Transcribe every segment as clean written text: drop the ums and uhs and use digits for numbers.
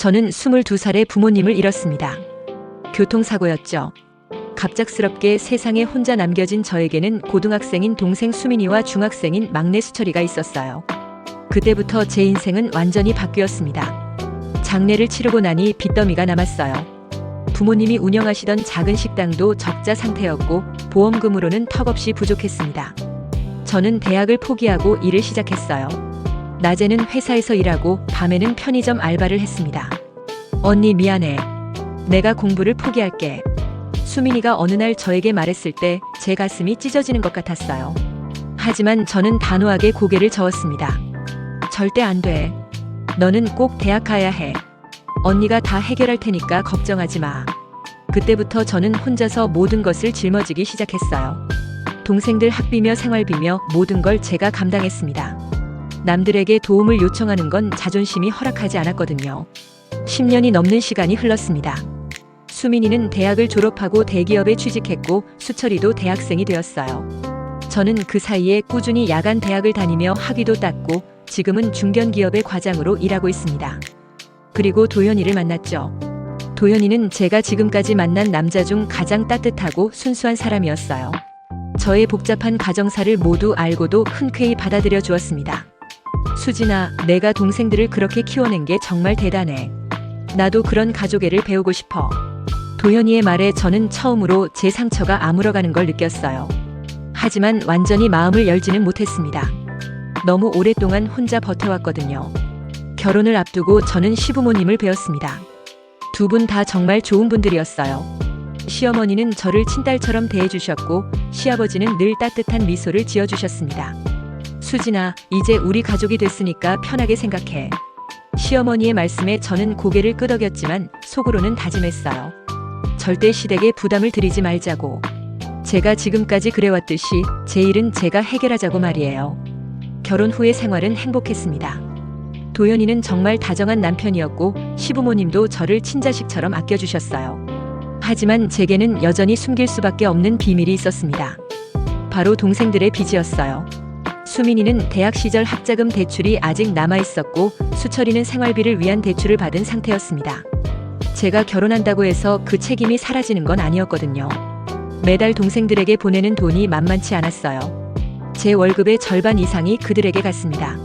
저는 22살에 부모님을 잃었습니다. 교통사고였죠. 갑작스럽게 세상에 혼자 남겨진 저에게는 고등학생인 동생 수민이와 중학생인 막내 수철이가 있었어요. 그때부터 제 인생은 완전히 바뀌었습니다. 장례를 치르고 나니 빚더미가 남았어요. 부모님이 운영하시던 작은 식당도 적자 상태였고 보험금으로는 턱없이 부족했습니다. 저는 대학을 포기하고 일을 시작했어요. 낮에는 회사에서 일하고 밤에는 편의점 알바를 했습니다. 언니 미안해. 내가 공부를 포기할게. 수민이가 어느 날 저에게 말했을 때 제 가슴이 찢어지는 것 같았어요. 하지만 저는 단호하게 고개를 저었습니다. 절대 안 돼. 너는 꼭 대학 가야 해. 언니가 다 해결할 테니까 걱정하지 마. 그때부터 저는 혼자서 모든 것을 짊어지기 시작했어요. 동생들 학비며 생활비며 모든 걸 제가 감당했습니다. 남들에게 도움을 요청하는 건 자존심이 허락하지 않았거든요. 10년이 넘는 시간이 흘렀습니다. 수민이는 대학을 졸업하고 대기업에 취직했고 수철이도 대학생이 되었어요. 저는 그 사이에 꾸준히 야간 대학을 다니며 학위도 땄고 지금은 중견기업의 과장으로 일하고 있습니다. 그리고 도현이를 만났죠. 도현이는 제가 지금까지 만난 남자 중 가장 따뜻하고 순수한 사람이었어요. 저의 복잡한 가정사를 모두 알고도 흔쾌히 받아들여 주었습니다. 수진아, 내가 동생들을 그렇게 키워낸 게 정말 대단해. 나도 그런 가족애를 배우고 싶어. 도현이의 말에 저는 처음으로 제 상처가 아물어가는 걸 느꼈어요. 하지만 완전히 마음을 열지는 못했습니다. 너무 오랫동안 혼자 버텨왔거든요. 결혼을 앞두고 저는 시부모님을 뵈었습니다. 두 분 다 정말 좋은 분들이었어요. 시어머니는 저를 친딸처럼 대해주셨고 시아버지는 늘 따뜻한 미소를 지어주셨습니다. 수진아, 이제 우리 가족이 됐으니까 편하게 생각해. 시어머니의 말씀에 저는 고개를 끄덕였지만 속으로는 다짐했어요. 절대 시댁에 부담을 드리지 말자고. 제가 지금까지 그래왔듯이 제 일은 제가 해결하자고 말이에요. 결혼 후의 생활은 행복했습니다. 도현이는 정말 다정한 남편이었고 시부모님도 저를 친자식처럼 아껴주셨어요. 하지만 제게는 여전히 숨길 수밖에 없는 비밀이 있었습니다. 바로 동생들의 빚이었어요. 수민이는 대학 시절 학자금 대출이 아직 남아있었고 수철이는 생활비를 위한 대출을 받은 상태였습니다. 제가 결혼한다고 해서 그 책임이 사라지는 건 아니었거든요. 매달 동생들에게 보내는 돈이 만만치 않았어요. 제 월급의 절반 이상이 그들에게 갔습니다.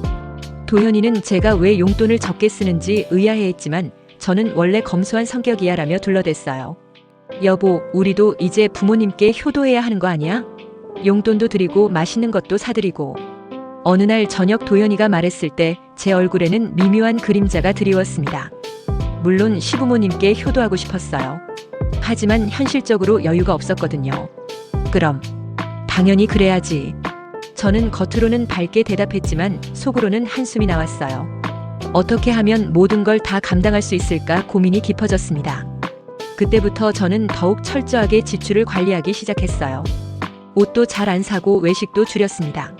도현이는 제가 왜 용돈을 적게 쓰는지 의아해했지만 저는 원래 검소한 성격이야 라며 둘러댔어요. 여보, 우리도 이제 부모님께 효도해야 하는 거 아니야? 용돈도 드리고 맛있는 것도 사드리고. 어느 날 저녁 도현이가 말했을 때 제 얼굴에는 미묘한 그림자가 드리웠습니다. 물론 시부모님께 효도하고 싶었어요. 하지만 현실적으로 여유가 없었거든요. 그럼 당연히 그래야지. 저는 겉으로는 밝게 대답했지만 속으로는 한숨이 나왔어요. 어떻게 하면 모든 걸 다 감당할 수 있을까 고민이 깊어졌습니다. 그때부터 저는 더욱 철저하게 지출을 관리하기 시작했어요. 옷도 잘 안 사고 외식도 줄였습니다.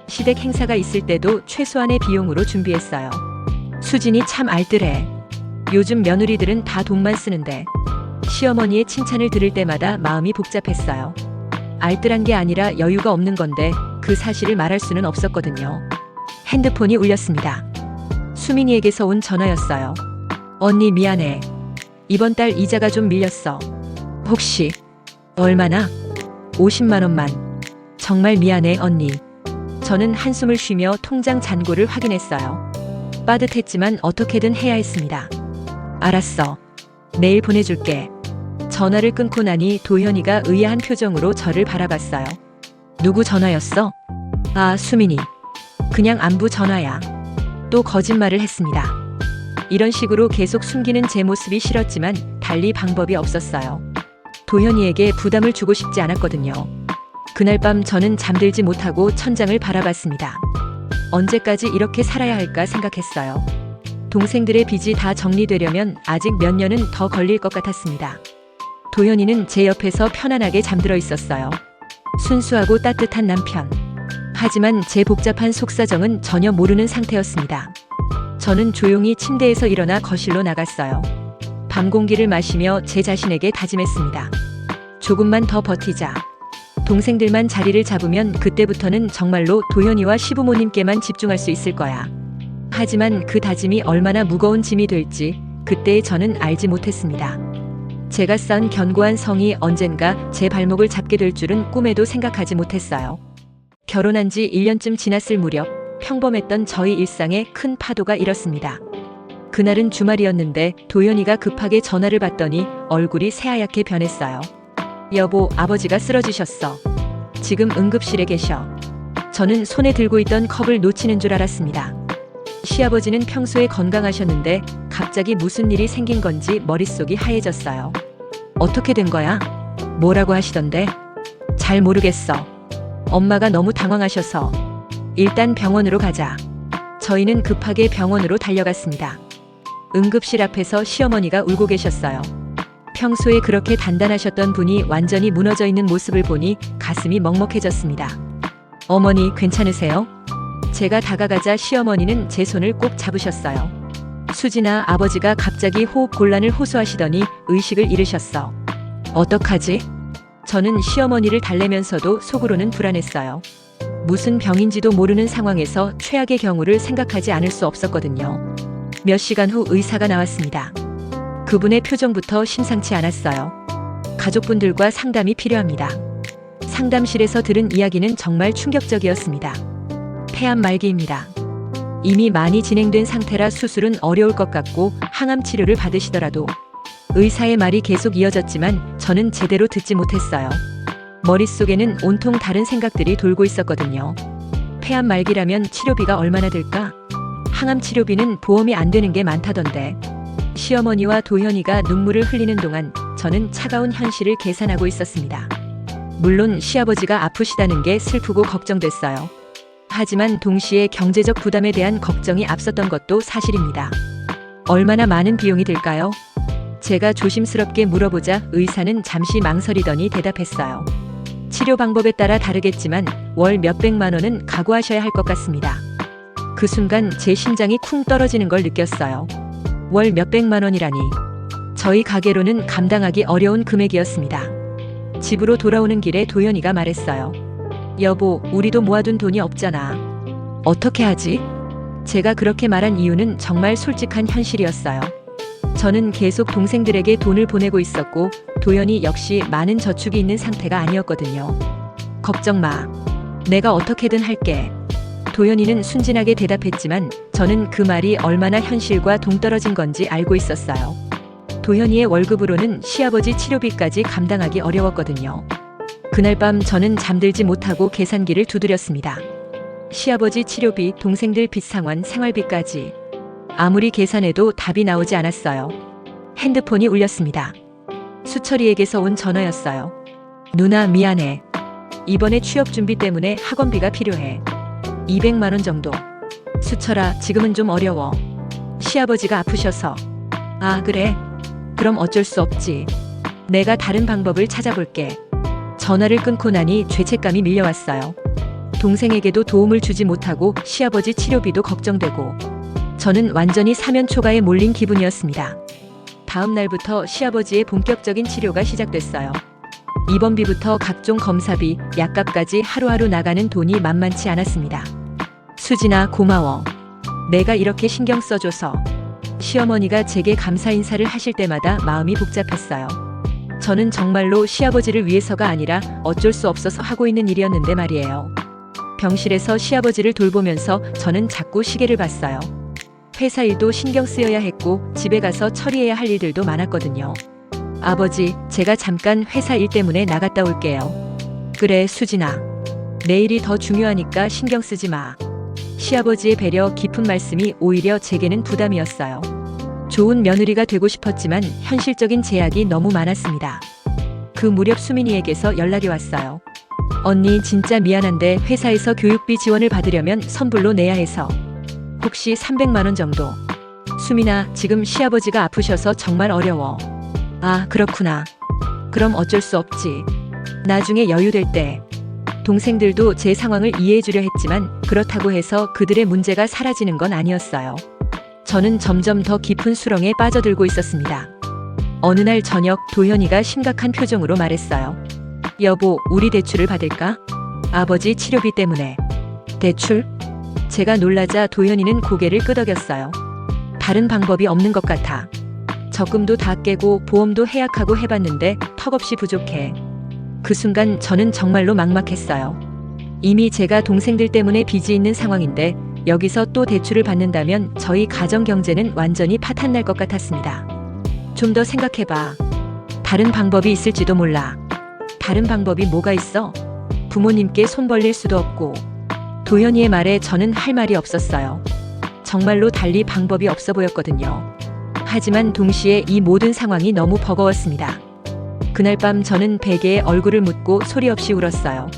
시댁 행사가 있을 때도 최소한의 비용으로 준비했어요. 수진이 참 알뜰해. 요즘 며느리들은 다 돈만 쓰는데. 시어머니의 칭찬을 들을 때마다 마음이 복잡했어요. 알뜰한 게 아니라 여유가 없는 건데 그 사실을 말할 수는 없었거든요. 핸드폰이 울렸습니다. 수민이에게서 온 전화였어요. 언니 미안해. 이번 달 이자가 좀 밀렸어. 혹시 얼마나? 50만 원만. 정말 미안해 언니. 저는 한숨을 쉬며 통장 잔고를 확인했어요. 빠듯했지만 어떻게든 해야 했습니다. 알았어. 내일 보내줄게. 전화를 끊고 나니 도현이가 의아한 표정으로 저를 바라봤어요. 누구 전화였어? 아, 수민이. 그냥 안부 전화야. 또 거짓말을 했습니다. 이런 식으로 계속 숨기는 제 모습이 싫었지만 달리 방법이 없었어요. 도현이에게 부담을 주고 싶지 않았거든요. 그날 밤 저는 잠들지 못하고 천장을 바라봤습니다. 언제까지 이렇게 살아야 할까 생각했어요. 동생들의 빚이 다 정리되려면 아직 몇 년은 더 걸릴 것 같았습니다. 도현이는 제 옆에서 편안하게 잠들어 있었어요. 순수하고 따뜻한 남편. 하지만 제 복잡한 속사정은 전혀 모르는 상태였습니다. 저는 조용히 침대에서 일어나 거실로 나갔어요. 밤 공기를 마시며 제 자신에게 다짐했습니다. 조금만 더 버티자. 동생들만 자리를 잡으면 그때부터는 정말로 도현이와 시부모님께만 집중할 수 있을 거야. 하지만 그 다짐이 얼마나 무거운 짐이 될지 그때의 저는 알지 못했습니다. 제가 쌓은 견고한 성이 언젠가 제 발목을 잡게 될 줄은 꿈에도 생각하지 못했어요. 결혼한 지 1년쯤 지났을 무렵 평범했던 저희 일상에 큰 파도가 일었습니다. 그날은 주말이었는데 도연이가 급하게 전화를 받더니 얼굴이 새하얗게 변했어요. 여보, 아버지가 쓰러지셨어. 지금 응급실에 계셔. 저는 손에 들고 있던 컵을 놓치는 줄 알았습니다. 시아버지는 평소에 건강하셨는데 갑자기 무슨 일이 생긴 건지 머릿속이 하얘졌어요. 어떻게 된 거야? 뭐라고 하시던데? 잘 모르겠어. 엄마가 너무 당황하셔서. 일단 병원으로 가자. 저희는 급하게 병원으로 달려갔습니다. 응급실 앞에서 시어머니가 울고 계셨어요. 평소에 그렇게 단단하셨던 분이 완전히 무너져 있는 모습을 보니 가슴이 먹먹해졌습니다. 어머니, 괜찮으세요? 제가 다가가자 시어머니는 제 손을 꼭 잡으셨어요. 수진아, 아버지가 갑자기 호흡 곤란을 호소하시더니 의식을 잃으셨어. 어떡하지? 저는 시어머니를 달래면서도 속으로는 불안했어요. 무슨 병인지도 모르는 상황에서 최악의 경우를 생각하지 않을 수 없었거든요. 몇 시간 후 의사가 나왔습니다. 그분의 표정부터 심상치 않았어요. 가족분들과 상담이 필요합니다. 상담실에서 들은 이야기는 정말 충격적이었습니다. 폐암 말기입니다. 이미 많이 진행된 상태라 수술은 어려울 것 같고 항암 치료를 받으시더라도. 의사의 말이 계속 이어졌지만 저는 제대로 듣지 못했어요. 머릿속에는 온통 다른 생각들이 돌고 있었거든요. 폐암 말기라면 치료비가 얼마나 들까? 항암 치료비는 보험이 안 되는 게 많다던데. 시어머니와 도현이가 눈물을 흘리는 동안 저는 차가운 현실을 계산하고 있었습니다. 물론 시아버지가 아프시다는 게 슬프고 걱정됐어요. 하지만 동시에 경제적 부담에 대한 걱정이 앞섰던 것도 사실입니다. 얼마나 많은 비용이 들까요? 제가 조심스럽게 물어보자 의사는 잠시 망설이더니 대답했어요. 치료 방법에 따라 다르겠지만 월 몇백만 원은 각오하셔야 할 것 같습니다. 그 순간 제 심장이 쿵 떨어지는 걸 느꼈어요. 월 몇백만 원이라니. 저희 가게로는 감당하기 어려운 금액이었습니다. 집으로 돌아오는 길에 도연이가 말했어요. 여보, 우리도 모아둔 돈이 없잖아. 어떻게 하지? 제가 그렇게 말한 이유는 정말 솔직한 현실이었어요. 저는 계속 동생들에게 돈을 보내고 있었고 도연이 역시 많은 저축이 있는 상태가 아니었거든요. 걱정 마. 내가 어떻게든 할게. 도연이는 순진하게 대답했지만 저는 그 말이 얼마나 현실과 동떨어진 건지 알고 있었어요. 도연이의 월급으로는 시아버지 치료비까지 감당하기 어려웠거든요. 그날 밤 저는 잠들지 못하고 계산기를 두드렸습니다. 시아버지 치료비, 동생들 빚 상환, 생활비까지. 아무리 계산해도 답이 나오지 않았어요. 핸드폰이 울렸습니다. 수철이에게서 온 전화였어요. 누나, 미안해. 이번에 취업 준비 때문에 학원비가 필요해. 200만 원 정도. 수철아, 지금은 좀 어려워. 시아버지가 아프셔서. 아, 그래? 그럼 어쩔 수 없지. 내가 다른 방법을 찾아볼게. 전화를 끊고 나니 죄책감이 밀려왔어요. 동생에게도 도움을 주지 못하고 시아버지 치료비도 걱정되고 저는 완전히 사면초가에 몰린 기분이었습니다. 다음 날부터 시아버지의 본격적인 치료가 시작됐어요. 입원비부터 각종 검사비, 약값까지 하루하루 나가는 돈이 만만치 않았습니다. 수진아, 고마워. 내가 이렇게 신경 써줘서. 시어머니가 제게 감사 인사를 하실 때마다 마음이 복잡했어요. 저는 정말로 시아버지를 위해서가 아니라 어쩔 수 없어서 하고 있는 일이었는데 말이에요. 병실에서 시아버지를 돌보면서 저는 자꾸 시계를 봤어요. 회사 일도 신경 쓰여야 했고 집에 가서 처리해야 할 일들도 많았거든요. 아버지, 제가 잠깐 회사 일 때문에 나갔다 올게요. 그래, 수진아. 내일이 더 중요하니까 신경 쓰지 마. 시아버지의 배려 깊은 말씀이 오히려 제게는 부담이었어요. 좋은 며느리가 되고 싶었지만 현실적인 제약이 너무 많았습니다. 그 무렵 수민이에게서 연락이 왔어요. 언니, 진짜 미안한데 회사에서 교육비 지원을 받으려면 선불로 내야 해서. 혹시 300만 원 정도. 수민아, 지금 시아버지가 아프셔서 정말 어려워. 아, 그렇구나. 그럼 어쩔 수 없지. 나중에 여유될 때. 동생들도 제 상황을 이해해주려 했지만 그렇다고 해서 그들의 문제가 사라지는 건 아니었어요. 저는 점점 더 깊은 수렁에 빠져들고 있었습니다. 어느 날 저녁 도현이가 심각한 표정으로 말했어요. 여보, 우리 대출을 받을까? 아버지 치료비 때문에. 대출? 제가 놀라자 도현이는 고개를 끄덕였어요. 다른 방법이 없는 것 같아. 적금도 다 깨고 보험도 해약하고 해봤는데 턱없이 부족해. 그 순간 저는 정말로 막막했어요. 이미 제가 동생들 때문에 빚이 있는 상황인데 여기서 또 대출을 받는다면 저희 가정 경제는 완전히 파탄날 것 같았습니다. 좀 더 생각해봐. 다른 방법이 있을지도 몰라. 다른 방법이 뭐가 있어? 부모님께 손 벌릴 수도 없고. 도현이의 말에 저는 할 말이 없었어요. 정말로 달리 방법이 없어 보였거든요. 하지만 동시에 이 모든 상황이 너무 버거웠습니다. 그날 밤 저는 베개에 얼굴을 묻고 소리 없이 울었어요.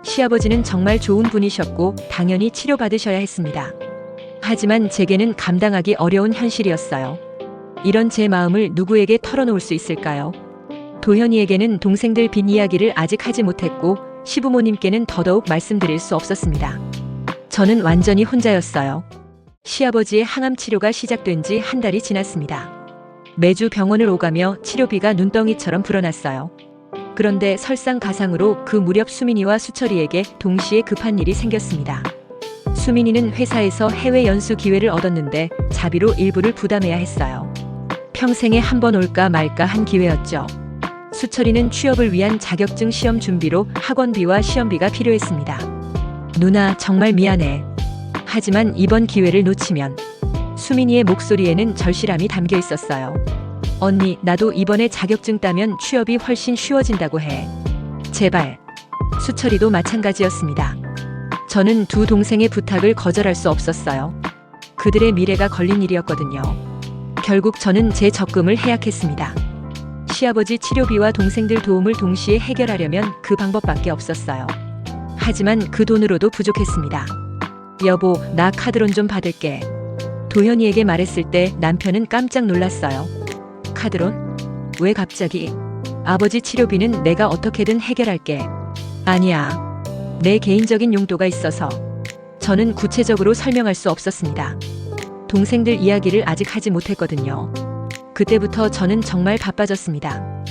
시아버지는 정말 좋은 분이셨고 당연히 치료받으셔야 했습니다. 하지만 제게는 감당하기 어려운 현실이었어요. 이런 제 마음을 누구에게 털어놓을 수 있을까요? 도현이에게는 동생들 빚 이야기를 아직 하지 못했고 시부모님께는 더더욱 말씀드릴 수 없었습니다. 저는 완전히 혼자였어요. 시아버지의 항암 치료가 시작된 지 한 달이 지났습니다. 매주 병원을 오가며 치료비가 눈덩이처럼 불어났어요. 그런데 설상가상으로 그 무렵 수민이와 수철이에게 동시에 급한 일이 생겼습니다. 수민이는 회사에서 해외 연수 기회를 얻었는데 자비로 일부를 부담해야 했어요. 평생에 한 번 올까 말까 한 기회였죠. 수철이는 취업을 위한 자격증 시험 준비로 학원비와 시험비가 필요했습니다. 누나 정말 미안해. 하지만 이번 기회를 놓치면. 수민이의 목소리에는 절실함이 담겨 있었어요. 언니, 나도 이번에 자격증 따면 취업이 훨씬 쉬워진다고 해. 제발. 수철이도 마찬가지였습니다. 저는 두 동생의 부탁을 거절할 수 없었어요. 그들의 미래가 걸린 일이었거든요. 결국 저는 제 적금을 해약했습니다. 시아버지 치료비와 동생들 도움을 동시에 해결하려면 그 방법밖에 없었어요. 하지만 그 돈으로도 부족했습니다. 여보, 나 카드론 좀 받을게. 도현이에게 말했을 때 남편은 깜짝 놀랐어요. 카드론? 왜 갑자기? 아버지 치료비는 내가 어떻게든 해결할게. 아니야. 내 개인적인 용도가 있어서. 저는 구체적으로 설명할 수 없었습니다. 동생들 이야기를 아직 하지 못했거든요. 그때부터 저는 정말 바빠졌습니다.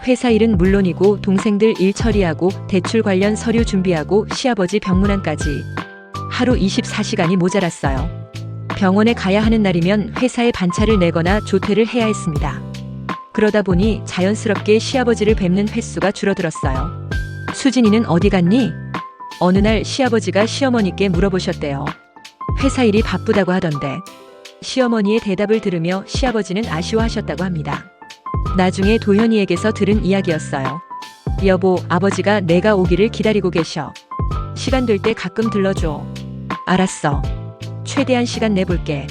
회사 일은 물론이고 동생들 일 처리하고 대출 관련 서류 준비하고 시아버지 병문안까지. 하루 24시간이 모자랐어요. 병원에 가야 하는 날이면 회사에 반차를 내거나 조퇴를 해야 했습니다. 그러다 보니 자연스럽게 시아버지를 뵙는 횟수가 줄어들었어요. 수진이는 어디 갔니? 어느 날 시아버지가 시어머니께 물어보셨대요. 회사 일이 바쁘다고 하던데. 시어머니의 대답을 들으며 시아버지는 아쉬워하셨다고 합니다. 나중에 도현이에게서 들은 이야기였어요. 여보, 아버지가 내가 오기를 기다리고 계셔. 시간 될 때 가끔 들러줘. 알았어. 최대한 시간 내볼게.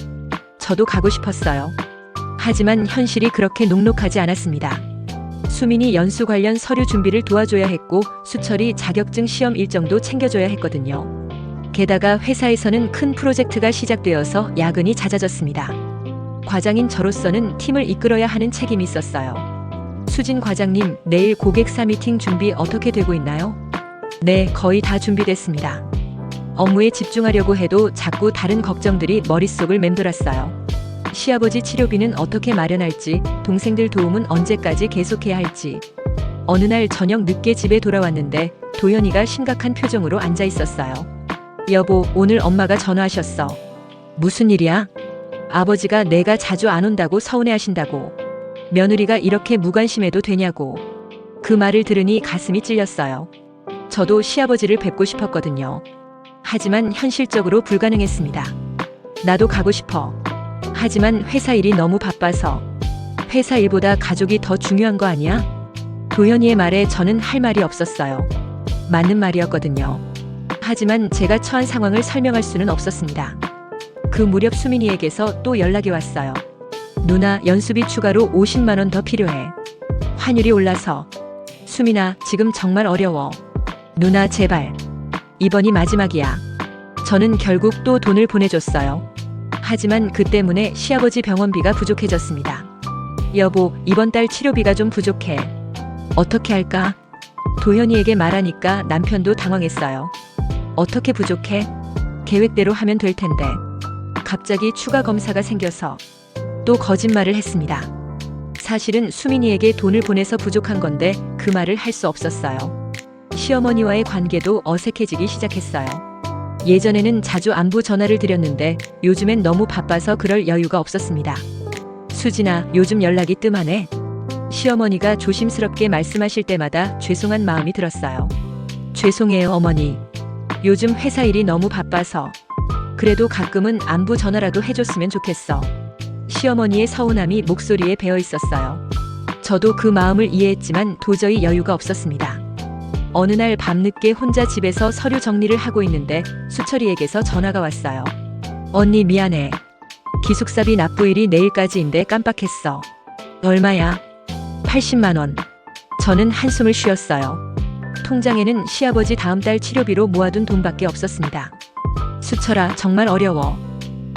저도 가고 싶었어요. 하지만 현실이 그렇게 녹록하지 않았습니다. 수민이 연수 관련 서류 준비를 도와줘야 했고 수철이 자격증 시험 일정도 챙겨줘야 했거든요. 게다가 회사에서는 큰 프로젝트가 시작되어서 야근이 잦아졌습니다. 과장인 저로서는 팀을 이끌어야 하는 책임이 있었어요. 수진 과장님, 내일 고객사 미팅 준비 어떻게 되고 있나요? 네, 거의 다 준비됐습니다. 업무에 집중하려고 해도 자꾸 다른 걱정들이 머릿속을 맴돌았어요. 시아버지 치료비는 어떻게 마련할지, 동생들 도움은 언제까지 계속해야 할지. 어느 날 저녁 늦게 집에 돌아왔는데 도현이가 심각한 표정으로 앉아 있었어요. 여보, 오늘 엄마가 전화하셨어. 무슨 일이야? 아버지가 내가 자주 안 온다고 서운해하신다고. 며느리가 이렇게 무관심해도 되냐고. 그 말을 들으니 가슴이 찔렸어요. 저도 시아버지를 뵙고 싶었거든요. 하지만 현실적으로 불가능했습니다. 나도 가고 싶어. 하지만 회사 일이 너무 바빠서. 회사 일보다 가족이 더 중요한 거 아니야? 도현이의 말에 저는 할 말이 없었어요. 맞는 말이었거든요. 하지만 제가 처한 상황을 설명할 수는 없었습니다. 그 무렵 수민이에게서 또 연락이 왔어요. 누나, 연수비 추가로 50만 원 더 필요해. 환율이 올라서. 수민아, 지금 정말 어려워. 누나, 제발. 이번이 마지막이야. 저는 결국 또 돈을 보내줬어요. 하지만 그 때문에 시아버지 병원비가 부족해졌습니다. 여보, 이번 달 치료비가 좀 부족해. 어떻게 할까? 도현이에게 말하니까 남편도 당황했어요. 어떻게 부족해? 계획대로 하면 될 텐데. 갑자기 추가 검사가 생겨서 또 거짓말을 했습니다. 사실은 수민이에게 돈을 보내서 부족한 건데 그 말을 할 수 없었어요. 시어머니와의 관계도 어색해지기 시작했어요. 예전에는 자주 안부 전화를 드렸는데 요즘엔 너무 바빠서 그럴 여유가 없었습니다. 수진아, 요즘 연락이 뜸하네. 시어머니가 조심스럽게 말씀하실 때마다 죄송한 마음이 들었어요. 죄송해요, 어머니. 요즘 회사 일이 너무 바빠서. 그래도 가끔은 안부 전화라도 해줬으면 좋겠어. 시어머니의 서운함이 목소리에 배어 있었어요. 저도 그 마음을 이해했지만 도저히 여유가 없었습니다. 어느 날 밤늦게 혼자 집에서 서류 정리를 하고 있는데 수철이에게서 전화가 왔어요. 언니 미안해. 기숙사비 납부일이 내일까지인데 깜빡했어. 얼마야? 80만 원. 저는 한숨을 쉬었어요. 통장에는 시아버지 다음 달 치료비로 모아둔 돈밖에 없었습니다. 수철아, 정말 어려워.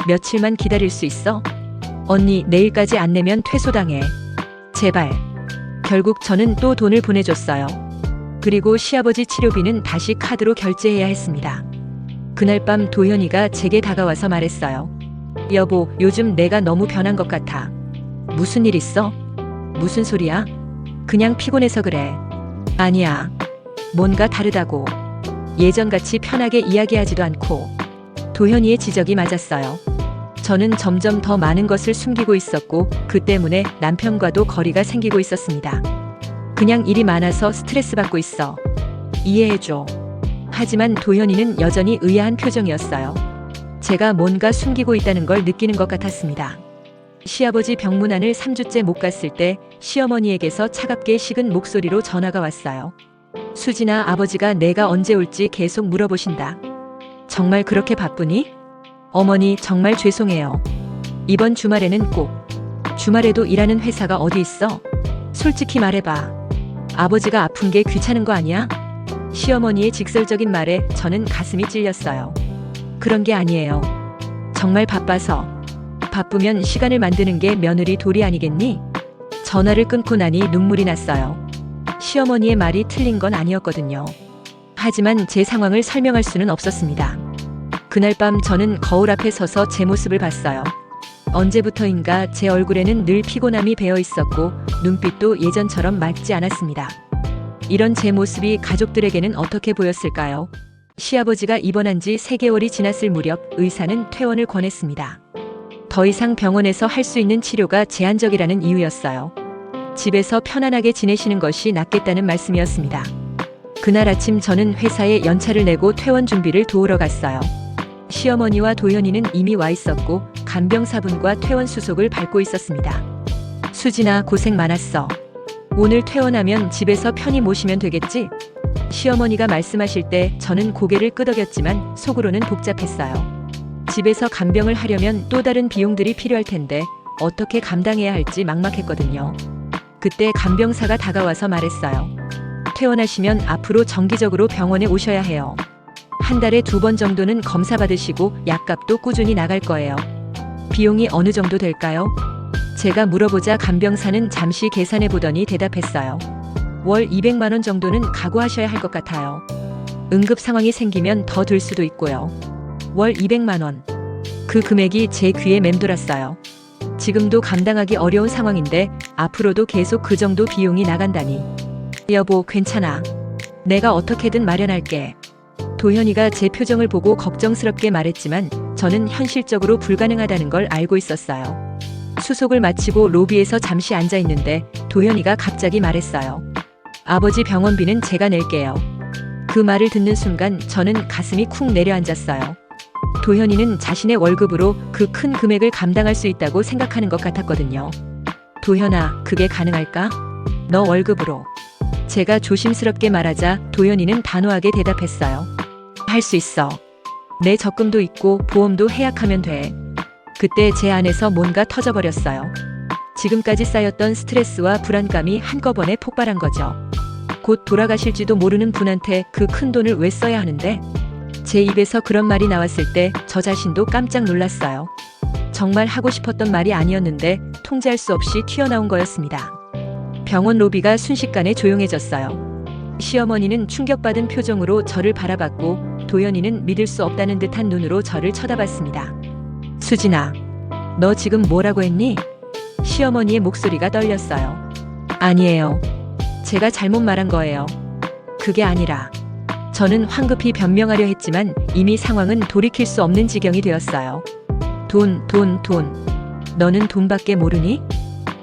며칠만 기다릴 수 있어? 언니, 내일까지 안 내면 퇴소당해. 제발. 결국 저는 또 돈을 보내줬어요. 그리고 시아버지 치료비는 다시 카드로 결제해야 했습니다. 그날 밤 도현이가 제게 다가와서 말했어요. 여보, 요즘 내가 너무 변한 것 같아. 무슨 일 있어? 무슨 소리야? 그냥 피곤해서 그래. 아니야. 뭔가 다르다고. 예전같이 편하게 이야기하지도 않고. 도현이의 지적이 맞았어요. 저는 점점 더 많은 것을 숨기고 있었고 그 때문에 남편과도 거리가 생기고 있었습니다. 그냥 일이 많아서 스트레스 받고 있어. 이해해줘. 하지만 도현이는 여전히 의아한 표정이었어요. 제가 뭔가 숨기고 있다는 걸 느끼는 것 같았습니다. 시아버지 병문안을 3주째 못 갔을 때 시어머니에게서 차갑게 식은 목소리로 전화가 왔어요. 수진아, 아버지가 내가 언제 올지 계속 물어보신다. 정말 그렇게 바쁘니? 어머니, 정말 죄송해요. 이번 주말에는 꼭. 주말에도 일하는 회사가 어디 있어? 솔직히 말해봐. 아버지가 아픈 게 귀찮은 거 아니야? 시어머니의 직설적인 말에 저는 가슴이 찔렸어요. 그런 게 아니에요. 정말 바빠서. 바쁘면 시간을 만드는 게 며느리 도리 아니겠니? 전화를 끊고 나니 눈물이 났어요. 시어머니의 말이 틀린 건 아니었거든요. 하지만 제 상황을 설명할 수는 없었습니다. 그날 밤 저는 거울 앞에 서서 제 모습을 봤어요. 언제부터인가 제 얼굴에는 늘 피곤함이 배어 있었고 눈빛도 예전처럼 맑지 않았습니다. 이런 제 모습이 가족들에게는 어떻게 보였을까요? 시아버지가 입원한 지 3개월이 지났을 무렵 의사는 퇴원을 권했습니다. 더 이상 병원에서 할 수 있는 치료가 제한적이라는 이유였어요. 집에서 편안하게 지내시는 것이 낫겠다는 말씀이었습니다. 그날 아침 저는 회사에 연차를 내고 퇴원 준비를 도우러 갔어요. 시어머니와 도현이는 이미 와 있었고 간병사분과 퇴원 수속을 밟고 있었습니다. 수진아, 고생 많았어. 오늘 퇴원하면 집에서 편히 모시면 되겠지? 시어머니가 말씀하실 때 저는 고개를 끄덕였지만 속으로는 복잡했어요. 집에서 간병을 하려면 또 다른 비용들이 필요할 텐데 어떻게 감당해야 할지 막막했거든요. 그때 간병사가 다가와서 말했어요. 퇴원하시면 앞으로 정기적으로 병원에 오셔야 해요. 한 달에 2번 정도는 검사 받으시고 약값도 꾸준히 나갈 거예요. 비용이 어느 정도 될까요? 제가 물어보자 간병사는 잠시 계산해 보더니 대답했어요. 월 200만 원 정도는 각오하셔야 할 것 같아요. 응급 상황이 생기면 더 들 수도 있고요. 월 200만 원. 그 금액이 제 귀에 맴돌았어요. 지금도 감당하기 어려운 상황인데 앞으로도 계속 그 정도 비용이 나간다니. 여보, 괜찮아. 내가 어떻게든 마련할게. 도현이가 제 표정을 보고 걱정스럽게 말했지만 저는 현실적으로 불가능하다는 걸 알고 있었어요. 수속을 마치고 로비에서 잠시 앉아 있는데 도현이가 갑자기 말했어요. 아버지 병원비는 제가 낼게요. 그 말을 듣는 순간 저는 가슴이 쿵 내려앉았어요. 도현이는 자신의 월급으로 그 큰 금액을 감당할 수 있다고 생각하는 것 같았거든요. 도현아, 그게 가능할까? 너 월급으로. 제가 조심스럽게 말하자 도현이는 단호하게 대답했어요. 할 수 있어. 내 적금도 있고 보험도 해약하면 돼. 그때 제 안에서 뭔가 터져버렸어요. 지금까지 쌓였던 스트레스와 불안감이 한꺼번에 폭발한 거죠. 곧 돌아가실지도 모르는 분한테 그 큰 돈을 왜 써야 하는데? 제 입에서 그런 말이 나왔을 때 저 자신도 깜짝 놀랐어요. 정말 하고 싶었던 말이 아니었는데 통제할 수 없이 튀어나온 거였습니다. 병원 로비가 순식간에 조용해졌어요. 시어머니는 충격받은 표정으로 저를 바라봤고 도현이는 믿을 수 없다는 듯한 눈으로 저를 쳐다봤습니다. 수진아, 너 지금 뭐라고 했니? 시어머니의 목소리가 떨렸어요. 아니에요. 제가 잘못 말한 거예요. 그게 아니라. 저는 황급히 변명하려 했지만 이미 상황은 돌이킬 수 없는 지경이 되었어요. 돈. 너는 돈밖에 모르니?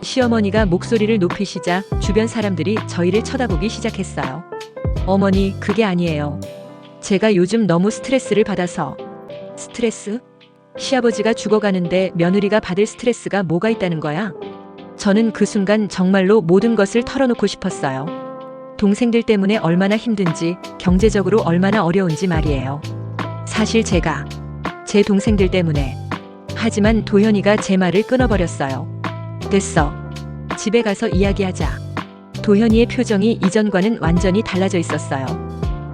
시어머니가 목소리를 높이시자 주변 사람들이 저희를 쳐다보기 시작했어요. 어머니, 그게 아니에요. 제가 요즘 너무 스트레스를 받아서. 스트레스? 시아버지가 죽어가는데 며느리가 받을 스트레스가 뭐가 있다는 거야? 저는 그 순간 정말로 모든 것을 털어놓고 싶었어요. 동생들 때문에 얼마나 힘든지, 경제적으로 얼마나 어려운지 말이에요. 사실 제가 제 동생들 때문에. 하지만 도현이가 제 말을 끊어버렸어요. 됐어. 집에 가서 이야기하자. 도현이의 표정이 이전과는 완전히 달라져 있었어요.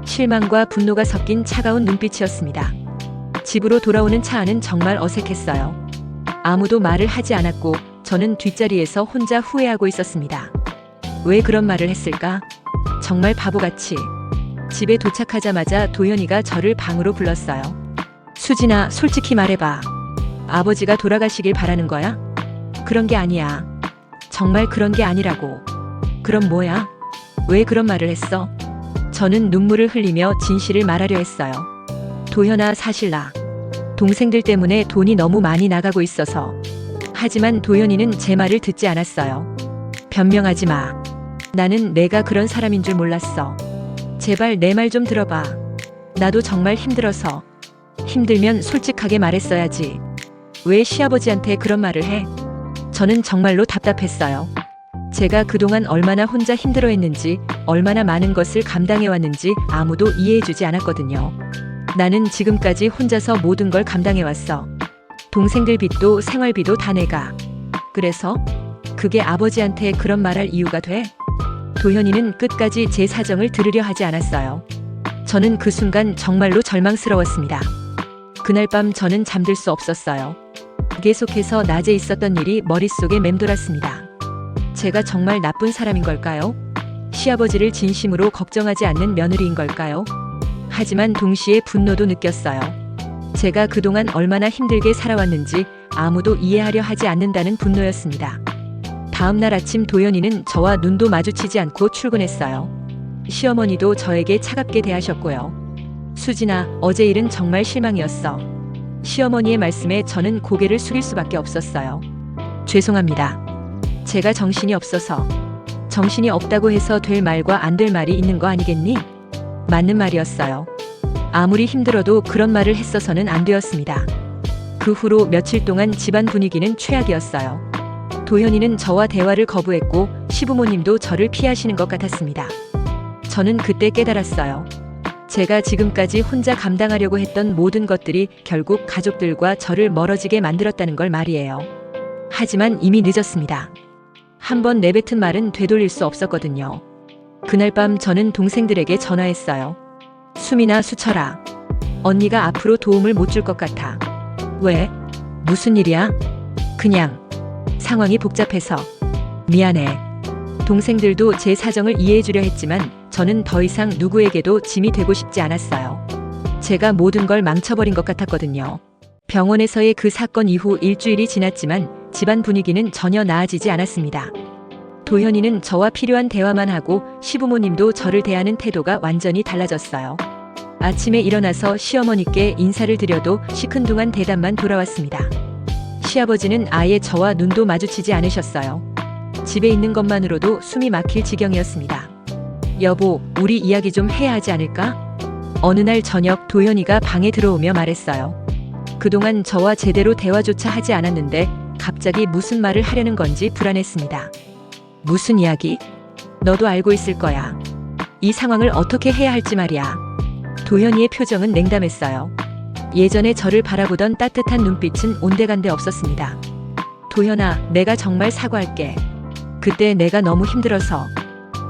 실망과 분노가 섞인 차가운 눈빛이었습니다. 집으로 돌아오는 차 안은 정말 어색했어요. 아무도 말을 하지 않았고 저는 뒷자리에서 혼자 후회하고 있었습니다. 왜 그런 말을 했을까? 정말 바보같이. 집에 도착하자마자 도현이가 저를 방으로 불렀어요. 수진아, 솔직히 말해봐. 아버지가 돌아가시길 바라는 거야? 그런 게 아니야. 정말 그런 게 아니라고. 그럼 뭐야? 왜 그런 말을 했어? 저는 눈물을 흘리며 진실을 말하려 했어요. 도현아, 사실 나 동생들 때문에 돈이 너무 많이 나가고 있어서. 하지만 도현이는 제 말을 듣지 않았어요. 변명하지 마. 나는 내가 그런 사람인 줄 몰랐어. 제발 내 말 좀 들어봐. 나도 정말 힘들어서. 힘들면 솔직하게 말했어야지. 왜 시아버지한테 그런 말을 해? 저는 정말로 답답했어요. 제가 그동안 얼마나 혼자 힘들어했는지, 얼마나 많은 것을 감당해왔는지 아무도 이해해주지 않았거든요. 나는 지금까지 혼자서 모든 걸 감당해왔어. 동생들 빚도 생활비도 다 내가. 그래서? 그게 아버지한테 그런 말할 이유가 돼? 도현이는 끝까지 제 사정을 들으려 하지 않았어요. 저는 그 순간 정말로 절망스러웠습니다. 그날 밤 저는 잠들 수 없었어요. 계속해서 낮에 있었던 일이 머릿속에 맴돌았습니다. 제가 정말 나쁜 사람인 걸까요? 시아버지를 진심으로 걱정하지 않는 며느리인 걸까요? 하지만 동시에 분노도 느꼈어요. 제가 그동안 얼마나 힘들게 살아왔는지 아무도 이해하려 하지 않는다는 분노였습니다. 다음 날 아침 도현이는 저와 눈도 마주치지 않고 출근했어요. 시어머니도 저에게 차갑게 대하셨고요. 수진아, 어제 일은 정말 실망이었어. 시어머니의 말씀에 저는 고개를 숙일 수밖에 없었어요. 죄송합니다. 제가 정신이 없어서. 정신이 없다고 해서 될 말과 안 될 말이 있는 거 아니겠니? 맞는 말이었어요. 아무리 힘들어도 그런 말을 했어서는 안 되었습니다. 그 후로 며칠 동안 집안 분위기는 최악이었어요. 도현이는 저와 대화를 거부했고 시부모님도 저를 피하시는 것 같았습니다. 저는 그때 깨달았어요. 제가 지금까지 혼자 감당하려고 했던 모든 것들이 결국 가족들과 저를 멀어지게 만들었다는 걸 말이에요. 하지만 이미 늦었습니다. 한번 내뱉은 말은 되돌릴 수 없었거든요. 그날 밤 저는 동생들에게 전화했어요. 수민아, 수철아. 언니가 앞으로 도움을 못 줄 것 같아. 왜? 무슨 일이야? 그냥 상황이 복잡해서. 미안해. 동생들도 제 사정을 이해해주려 했지만 저는 더 이상 누구에게도 짐이 되고 싶지 않았어요. 제가 모든 걸 망쳐버린 것 같았거든요. 병원에서의 그 사건 이후 일주일이 지났지만 집안 분위기는 전혀 나아지지 않았습니다. 도현이는 저와 필요한 대화만 하고 시부모님도 저를 대하는 태도가 완전히 달라졌어요. 아침에 일어나서 시어머니께 인사를 드려도 시큰둥한 대답만 돌아왔습니다. 시아버지는 아예 저와 눈도 마주치지 않으셨어요. 집에 있는 것만으로도 숨이 막힐 지경이었습니다. 여보, 우리 이야기 좀 해야 하지 않을까? 어느 날 저녁 도현이가 방에 들어오며 말했어요. 그동안 저와 제대로 대화조차 하지 않았는데 갑자기 무슨 말을 하려는 건지 불안했습니다. 무슨 이야기? 너도 알고 있을 거야. 이 상황을 어떻게 해야 할지 말이야. 도현이의 표정은 냉담했어요. 예전에 저를 바라보던 따뜻한 눈빛은 온데간데 없었습니다. 도현아, 내가 정말 사과할게. 그때 내가 너무 힘들어서.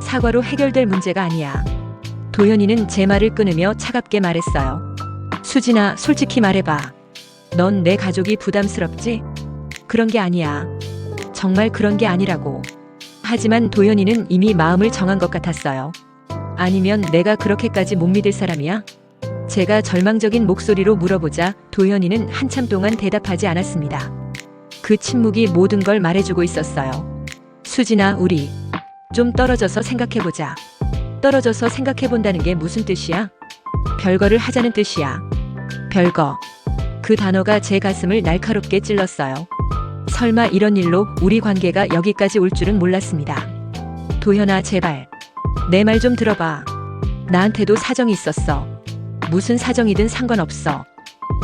사과로 해결될 문제가 아니야. 도현이는 제 말을 끊으며 차갑게 말했어요. 수진아, 솔직히 말해봐. 넌 내 가족이 부담스럽지? 그런 게 아니야. 정말 그런 게 아니라고. 하지만 도현이는 이미 마음을 정한 것 같았어요. 아니면 내가 그렇게까지 못 믿을 사람이야? 제가 절망적인 목소리로 물어보자 도현이는 한참 동안 대답하지 않았습니다. 그 침묵이 모든 걸 말해주고 있었어요. 수진아, 우리 좀 떨어져서 생각해보자. 떨어져서 생각해본다는 게 무슨 뜻이야? 별거를 하자는 뜻이야. 별거. 그 단어가 제 가슴을 날카롭게 찔렀어요. 설마 이런 일로 우리 관계가 여기까지 올 줄은 몰랐습니다. 도현아, 제발. 내 말 좀 들어봐. 나한테도 사정이 있었어. 무슨 사정이든 상관없어.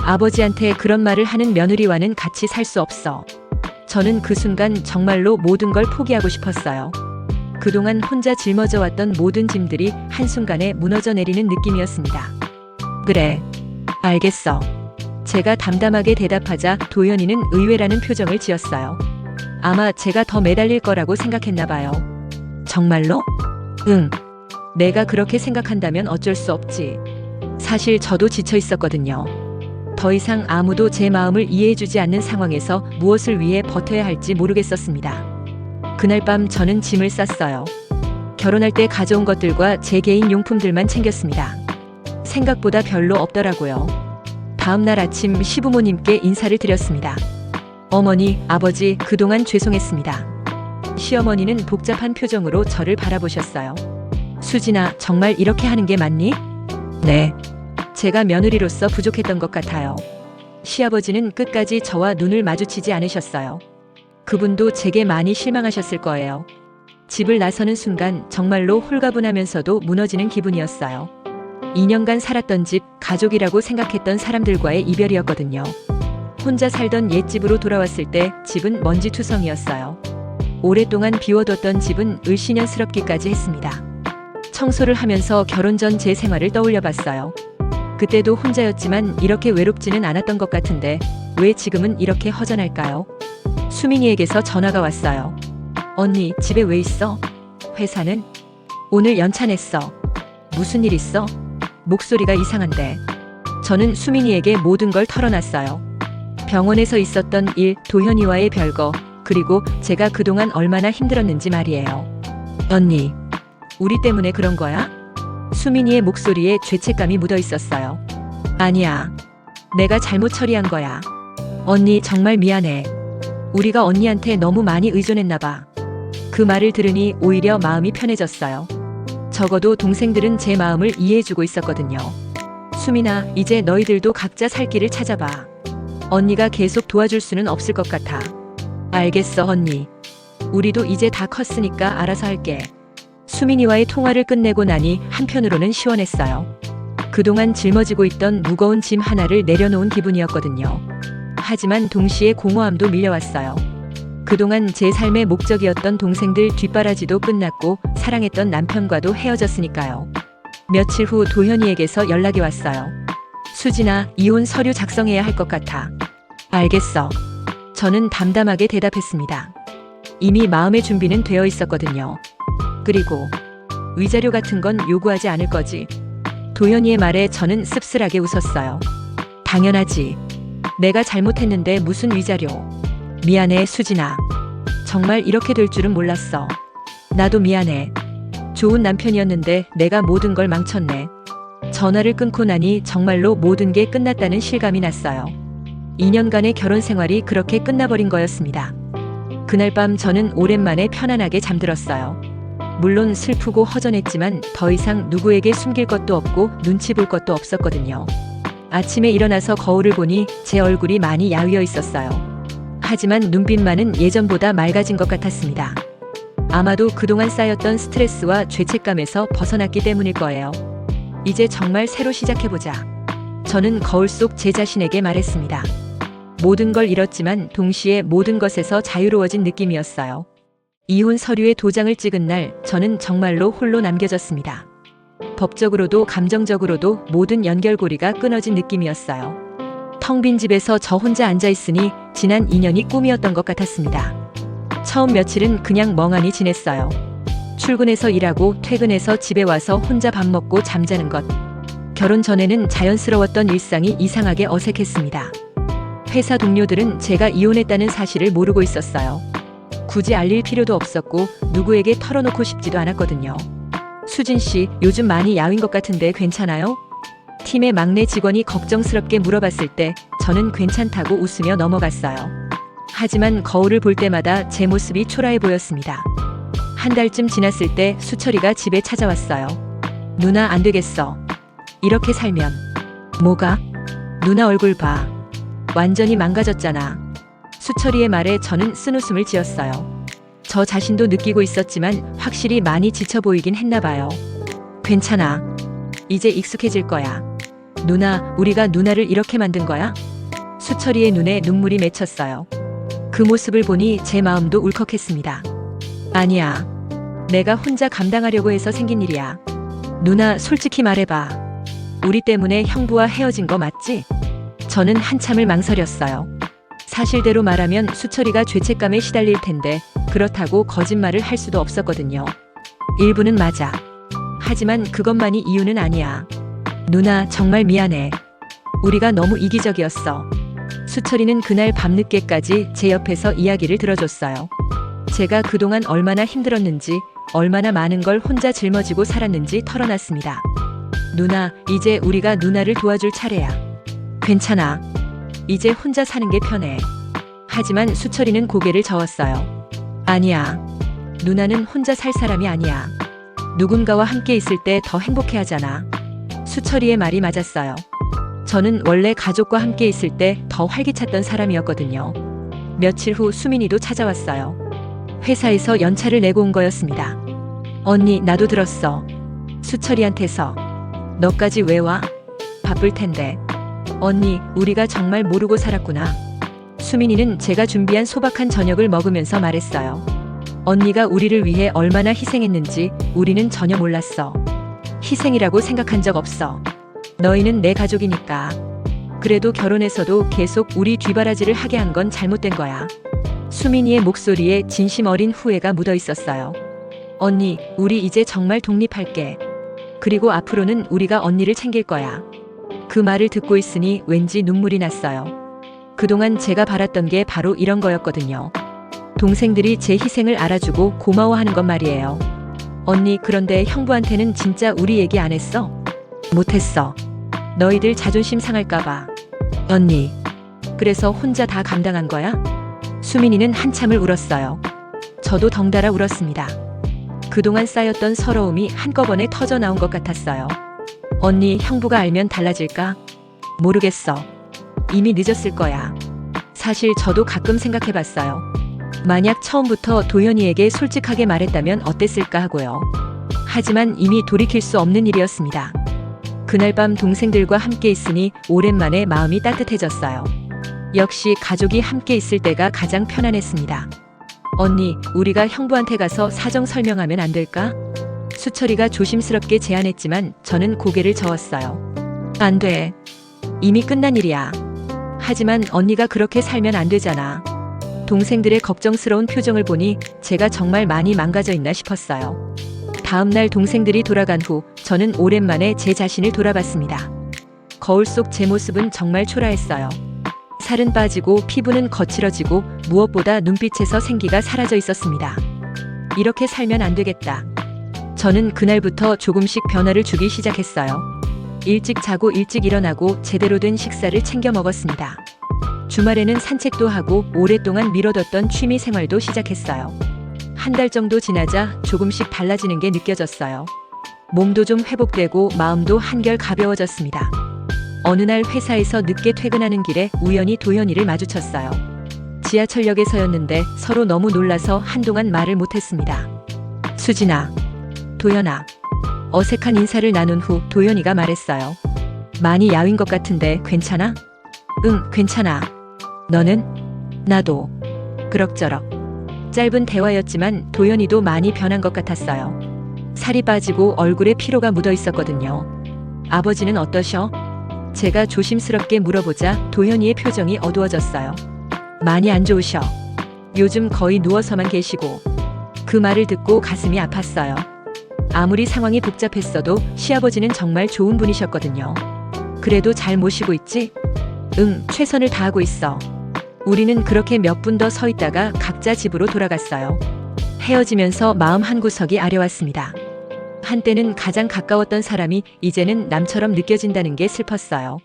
아버지한테 그런 말을 하는 며느리와는 같이 살 수 없어. 저는 그 순간 정말로 모든 걸 포기하고 싶었어요. 그동안 혼자 짊어져 왔던 모든 짐들이 한순간에 무너져 내리는 느낌이었습니다. 그래, 알겠어. 제가 담담하게 대답하자 도현이는 의외라는 표정을 지었어요. 아마 제가 더 매달릴 거라고 생각했나 봐요. 정말로? 응. 내가 그렇게 생각한다면 어쩔 수 없지. 사실 저도 지쳐 있었거든요. 더 이상 아무도 제 마음을 이해해주지 않는 상황에서 무엇을 위해 버텨야 할지 모르겠었습니다. 그날 밤 저는 짐을 쌌어요. 결혼할 때 가져온 것들과 제 개인 용품들만 챙겼습니다. 생각보다 별로 없더라고요. 다음 날 아침 시부모님께 인사를 드렸습니다. 어머니, 아버지, 그동안 죄송했습니다. 시어머니는 복잡한 표정으로 저를 바라보셨어요. 수진아, 정말 이렇게 하는 게 맞니? 네. 제가 며느리로서 부족했던 것 같아요. 시아버지는 끝까지 저와 눈을 마주치지 않으셨어요. 그분도 제게 많이 실망하셨을 거예요. 집을 나서는 순간 정말로 홀가분하면서도 무너지는 기분이었어요. 2년간 살았던 집, 가족이라고 생각했던 사람들과의 이별이었거든요. 혼자 살던 옛집으로 돌아왔을 때 집은 먼지투성이었어요. 오랫동안 비워뒀던 집은 을씨년스럽기까지 했습니다. 청소를 하면서 결혼 전 제 생활을 떠올려 봤어요. 그때도 혼자였지만 이렇게 외롭지는 않았던 것 같은데 왜 지금은 이렇게 허전할까요? 수민이에게서 전화가 왔어요. 언니, 집에 왜 있어? 회사는? 오늘 연차 냈어. 무슨 일 있어? 목소리가 이상한데. 저는 수민이에게 모든 걸 털어놨어요. 병원에서 있었던 일, 도현이와의 별거, 그리고 제가 그동안 얼마나 힘들었는지 말이에요. 언니, 우리 때문에 그런 거야? 수민이의 목소리에 죄책감이 묻어 있었어요. 아니야. 내가 잘못 처리한 거야. 언니, 정말 미안해. 우리가 언니한테 너무 많이 의존했나 봐. 그 말을 들으니 오히려 마음이 편해졌어요. 적어도 동생들은 제 마음을 이해해주고 있었거든요. 수민아, 이제 너희들도 각자 살 길을 찾아봐. 언니가 계속 도와줄 수는 없을 것 같아. 알겠어, 언니. 우리도 이제 다 컸으니까 알아서 할게. 수민이와의 통화를 끝내고 나니 한편으로는 시원했어요. 그동안 짊어지고 있던 무거운 짐 하나를 내려놓은 기분이었거든요. 하지만 동시에 공허함도 밀려왔어요. 그동안 제 삶의 목적이었던 동생들 뒷바라지도 끝났고 사랑했던 남편과도 헤어졌으니까요. 며칠 후 도현이에게서 연락이 왔어요. 수진아, 이혼 서류 작성해야 할 것 같아. 알겠어. 저는 담담하게 대답했습니다. 이미 마음의 준비는 되어 있었거든요. 그리고 위자료 같은 건 요구하지 않을 거지. 도현이의 말에 저는 씁쓸하게 웃었어요. 당연하지. 내가 잘못했는데 무슨 위자료. 미안해, 수진아. 정말 이렇게 될 줄은 몰랐어. 나도 미안해. 좋은 남편이었는데 내가 모든 걸 망쳤네. 전화를 끊고 나니 정말로 모든 게 끝났다는 실감이 났어요. 2년간의 결혼 생활이 그렇게 끝나버린 거였습니다. 그날 밤 저는 오랜만에 편안하게 잠들었어요. 물론 슬프고 허전했지만 더 이상 누구에게 숨길 것도 없고 눈치 볼 것도 없었거든요. 아침에 일어나서 거울을 보니 제 얼굴이 많이 야위어 있었어요. 하지만 눈빛만은 예전보다 맑아진 것 같았습니다. 아마도 그동안 쌓였던 스트레스와 죄책감에서 벗어났기 때문일 거예요. 이제 정말 새로 시작해보자. 저는 거울 속 제 자신에게 말했습니다. 모든 걸 잃었지만 동시에 모든 것에서 자유로워진 느낌이었어요. 이혼 서류에 도장을 찍은 날 저는 정말로 홀로 남겨졌습니다. 법적으로도 감정적으로도 모든 연결고리가 끊어진 느낌이었어요. 텅 빈 집에서 저 혼자 앉아있으니 지난 2년이 꿈이었던 것 같았습니다. 처음 며칠은 그냥 멍하니 지냈어요. 출근해서 일하고 퇴근해서 집에 와서 혼자 밥 먹고 잠자는 것. 결혼 전에는 자연스러웠던 일상이 이상하게 어색했습니다. 회사 동료들은 제가 이혼했다는 사실을 모르고 있었어요. 굳이 알릴 필요도 없었고 누구에게 털어놓고 싶지도 않았거든요. 수진 씨, 요즘 많이 야윈 것 같은데 괜찮아요? 팀의 막내 직원이 걱정스럽게 물어봤을 때 저는 괜찮다고 웃으며 넘어갔어요. 하지만 거울을 볼 때마다 제 모습이 초라해 보였습니다. 한 달쯤 지났을 때 수철이가 집에 찾아왔어요. 누나, 안 되겠어. 이렇게 살면. 뭐가? 누나 얼굴 봐. 완전히 망가졌잖아. 수철이의 말에 저는 쓴웃음을 지었어요. 저 자신도 느끼고 있었지만 확실히 많이 지쳐 보이긴 했나 봐요. 괜찮아. 이제 익숙해질 거야. 누나, 우리가 누나를 이렇게 만든 거야? 수철이의 눈에 눈물이 맺혔어요. 그 모습을 보니 제 마음도 울컥했습니다. 아니야. 내가 혼자 감당하려고 해서 생긴 일이야. 누나, 솔직히 말해봐. 우리 때문에 형부와 헤어진 거 맞지? 저는 한참을 망설였어요. 사실대로 말하면 수철이가 죄책감에 시달릴 텐데 그렇다고 거짓말을 할 수도 없었거든요. 일부는 맞아. 하지만 그것만이 이유는 아니야. 누나, 정말 미안해. 우리가 너무 이기적이었어. 수철이는 그날 밤늦게까지 제 옆에서 이야기를 들어줬어요. 제가 그동안 얼마나 힘들었는지, 얼마나 많은 걸 혼자 짊어지고 살았는지 털어놨습니다. 누나, 이제 우리가 누나를 도와줄 차례야. 괜찮아. 이제 혼자 사는 게 편해. 하지만 수철이는 고개를 저었어요. 아니야. 누나는 혼자 살 사람이 아니야. 누군가와 함께 있을 때 더 행복해하잖아. 수철이의 말이 맞았어요. 저는 원래 가족과 함께 있을 때 더 활기찼던 사람이었거든요. 며칠 후 수민이도 찾아왔어요. 회사에서 연차를 내고 온 거였습니다. 언니, 나도 들었어. 수철이한테서. 너까지 왜 와? 바쁠 텐데. 언니, 우리가 정말 모르고 살았구나. 수민이는 제가 준비한 소박한 저녁을 먹으면서 말했어요. 언니가 우리를 위해 얼마나 희생했는지 우리는 전혀 몰랐어. 희생이라고 생각한 적 없어. 너희는 내 가족이니까. 그래도 결혼해서도 계속 우리 뒷바라지를 하게 한 건 잘못된 거야. 수민이의 목소리에 진심 어린 후회가 묻어 있었어요. 언니, 우리 이제 정말 독립할게. 그리고 앞으로는 우리가 언니를 챙길 거야. 그 말을 듣고 있으니 왠지 눈물이 났어요. 그동안 제가 바랐던 게 바로 이런 거였거든요. 동생들이 제 희생을 알아주고 고마워하는 것 말이에요. 언니, 그런데 형부한테는 진짜 우리 얘기 안 했어? 못했어. 너희들 자존심 상할까봐. 언니, 그래서 혼자 다 감당한 거야? 수민이는 한참을 울었어요. 저도 덩달아 울었습니다. 그동안 쌓였던 서러움이 한꺼번에 터져 나온 것 같았어요. 언니, 형부가 알면 달라질까? 모르겠어. 이미 늦었을 거야. 사실 저도 가끔 생각해봤어요. 만약 처음부터 도현이에게 솔직하게 말했다면 어땠을까 하고요. 하지만 이미 돌이킬 수 없는 일이었습니다. 그날 밤 동생들과 함께 있으니 오랜만에 마음이 따뜻해졌어요. 역시 가족이 함께 있을 때가 가장 편안했습니다. 언니, 우리가 형부한테 가서 사정 설명하면 안 될까? 수철이가 조심스럽게 제안했지만 저는 고개를 저었어요. 안 돼. 이미 끝난 일이야. 하지만 언니가 그렇게 살면 안 되잖아. 동생들의 걱정스러운 표정을 보니 제가 정말 많이 망가져 있나 싶었어요. 다음 날 동생들이 돌아간 후 저는 오랜만에 제 자신을 돌아봤습니다. 거울 속 제 모습은 정말 초라했어요. 살은 빠지고 피부는 거칠어지고 무엇보다 눈빛에서 생기가 사라져 있었습니다. 이렇게 살면 안 되겠다. 저는 그날부터 조금씩 변화를 주기 시작했어요. 일찍 자고 일찍 일어나고 제대로 된 식사를 챙겨 먹었습니다. 주말에는 산책도 하고 오랫동안 미뤄뒀던 취미 생활도 시작했어요. 한 달 정도 지나자 조금씩 달라지는 게 느껴졌어요. 몸도 좀 회복되고 마음도 한결 가벼워졌습니다. 어느 날 회사에서 늦게 퇴근하는 길에 우연히 도현이를 마주쳤어요. 지하철역에서였는데 서로 너무 놀라서 한동안 말을 못했습니다. 수진아, 도현아. 어색한 인사를 나눈 후 도현이가 말했어요. 많이 야윈 것 같은데 괜찮아? 응, 괜찮아. 너는? 나도. 그럭저럭. 짧은 대화였지만 도현이도 많이 변한 것 같았어요. 살이 빠지고 얼굴에 피로가 묻어 있었거든요. 아버지는 어떠셔? 제가 조심스럽게 물어보자 도현이의 표정이 어두워졌어요. 많이 안 좋으셔. 요즘 거의 누워서만 계시고. 그 말을 듣고 가슴이 아팠어요. 아무리 상황이 복잡했어도 시아버지는 정말 좋은 분이셨거든요. 그래도 잘 모시고 있지? 응, 최선을 다하고 있어. 우리는 그렇게 몇 분 더 서 있다가 각자 집으로 돌아갔어요. 헤어지면서 마음 한구석이 아려왔습니다. 한때는 가장 가까웠던 사람이 이제는 남처럼 느껴진다는 게 슬펐어요.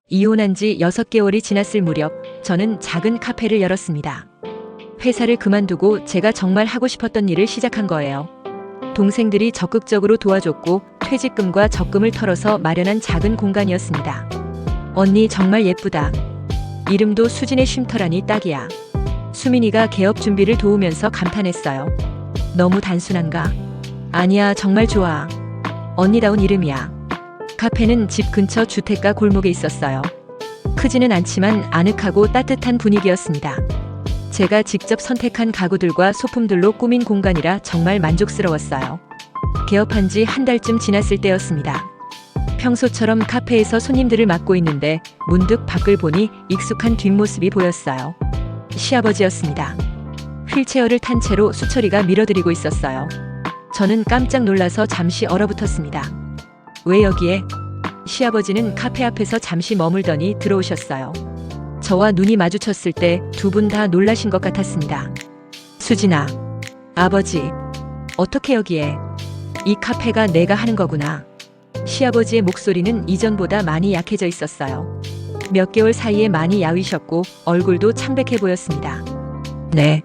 이혼한 지 6개월이 지났을 무렵 저는 작은 카페를 열었습니다. 회사를 그만두고 제가 정말 하고 싶었던 일을 시작한 거예요. 동생들이 적극적으로 도와줬고 퇴직금과 적금을 털어서 마련한 작은 공간이었습니다. 언니 정말 예쁘다. 이름도 수진의 쉼터라니 딱이야. 수민이가 개업 준비를 도우면서 감탄했어요. 너무 단순한가? 아니야, 정말 좋아. 언니다운 이름이야. 카페는 집 근처 주택가 골목에 있었어요. 크지는 않지만 아늑하고 따뜻한 분위기였습니다. 제가 직접 선택한 가구들과 소품들로 꾸민 공간이라 정말 만족스러웠어요. 개업한 지 한 달쯤 지났을 때였습니다. 평소처럼 카페에서 손님들을 맡고 있는데 문득 밖을 보니 익숙한 뒷모습이 보였어요. 시아버지였습니다. 휠체어를 탄 채로 수철이가 밀어드리고 있었어요. 저는 깜짝 놀라서 잠시 얼어붙었습니다. 왜 여기에? 시아버지는 카페 앞에서 잠시 머물더니 들어오셨어요. 저와 눈이 마주쳤을 때 두 분 다 놀라신 것 같았습니다. 수진아, 아버지, 어떻게 여기에? 이 카페가 내가 하는 거구나. 시아버지의 목소리는 이전보다 많이 약해져 있었어요. 몇 개월 사이에 많이 야위셨고 얼굴도 창백해 보였습니다. 네,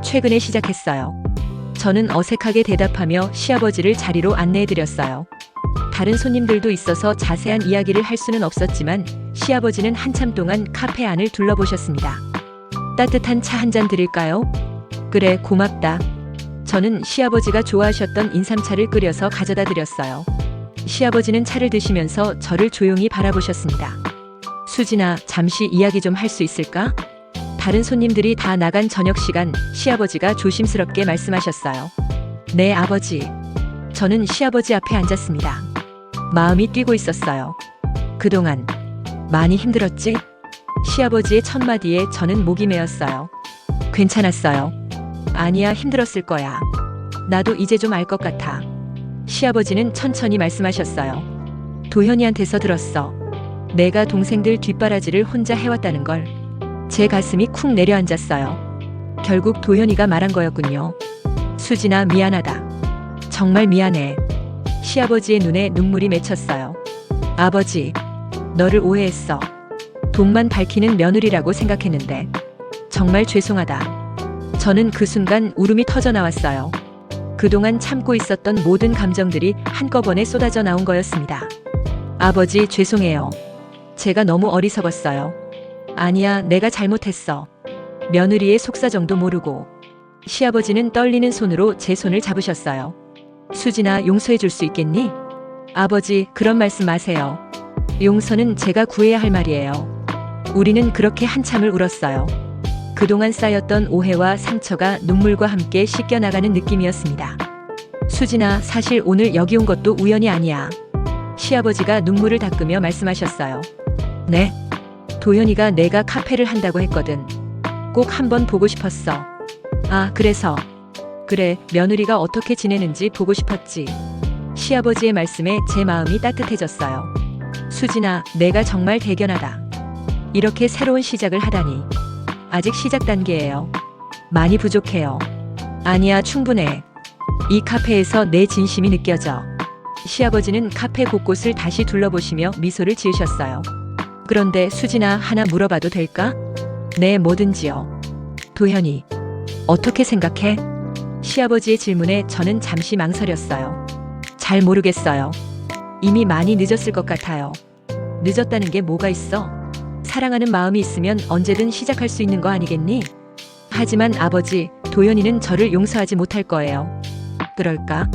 최근에 시작했어요. 저는 어색하게 대답하며 시아버지를 자리로 안내해드렸어요. 다른 손님들도 있어서 자세한 이야기를 할 수는 없었지만 시아버지는 한참 동안 카페 안을 둘러보셨습니다. 따뜻한 차 한 잔 드릴까요? 그래, 고맙다. 저는 시아버지가 좋아하셨던 인삼차를 끓여서 가져다 드렸어요. 시아버지는 차를 드시면서 저를 조용히 바라보셨습니다. 수진아, 잠시 이야기 좀 할 수 있을까? 다른 손님들이 다 나간 저녁 시간, 시아버지가 조심스럽게 말씀하셨어요. 네, 아버지. 저는 시아버지 앞에 앉았습니다. 마음이 뛰고 있었어요. 그동안 많이 힘들었지? 시아버지의 첫 마디에 저는 목이 메었어요. 괜찮았어요. 아니야, 힘들었을 거야. 나도 이제 좀 알 것 같아. 시아버지는 천천히 말씀하셨어요. 도현이한테서 들었어. 내가 동생들 뒷바라지를 혼자 해왔다는 걸. 제 가슴이 쿵 내려앉았어요. 결국 도현이가 말한 거였군요. 수진아, 미안하다. 정말 미안해. 시아버지의 눈에 눈물이 맺혔어요. 아버지, 너를 오해했어. 돈만 밝히는 며느리라고 생각했는데 정말 죄송하다. 저는 그 순간 울음이 터져 나왔어요. 그동안 참고 있었던 모든 감정들이 한꺼번에 쏟아져 나온 거였습니다. 아버지, 죄송해요. 제가 너무 어리석었어요. 아니야, 내가 잘못했어. 며느리의 속사정도 모르고. 시아버지는 떨리는 손으로 제 손을 잡으셨어요. 수진아, 용서해 줄 수 있겠니? 아버지, 그런 말씀 마세요. 용서는 제가 구해야 할 말이에요. 우리는 그렇게 한참을 울었어요. 그동안 쌓였던 오해와 상처가 눈물과 함께 씻겨나가는 느낌이었습니다. 수진아, 사실 오늘 여기 온 것도 우연이 아니야. 시아버지가 눈물을 닦으며 말씀하셨어요. 네? 도현이가 내가 카페를 한다고 했거든. 꼭 한번 보고 싶었어. 아, 그래서. 그래, 며느리가 어떻게 지내는지 보고 싶었지. 시아버지의 말씀에 제 마음이 따뜻해졌어요. 수진아, 내가 정말 대견하다. 이렇게 새로운 시작을 하다니. 아직 시작 단계예요. 많이 부족해요. 아니야, 충분해. 이 카페에서 내 진심이 느껴져. 시아버지는 카페 곳곳을 다시 둘러보시며 미소를 지으셨어요. 그런데 수진아, 하나 물어봐도 될까? 네, 뭐든지요. 도현이, 어떻게 생각해? 시아버지의 질문에 저는 잠시 망설였어요. 잘 모르겠어요. 이미 많이 늦었을 것 같아요. 늦었다는 게 뭐가 있어? 사랑하는 마음이 있으면 언제든 시작할 수 있는 거 아니겠니? 하지만 아버지, 도현이는 저를 용서하지 못할 거예요. 그럴까?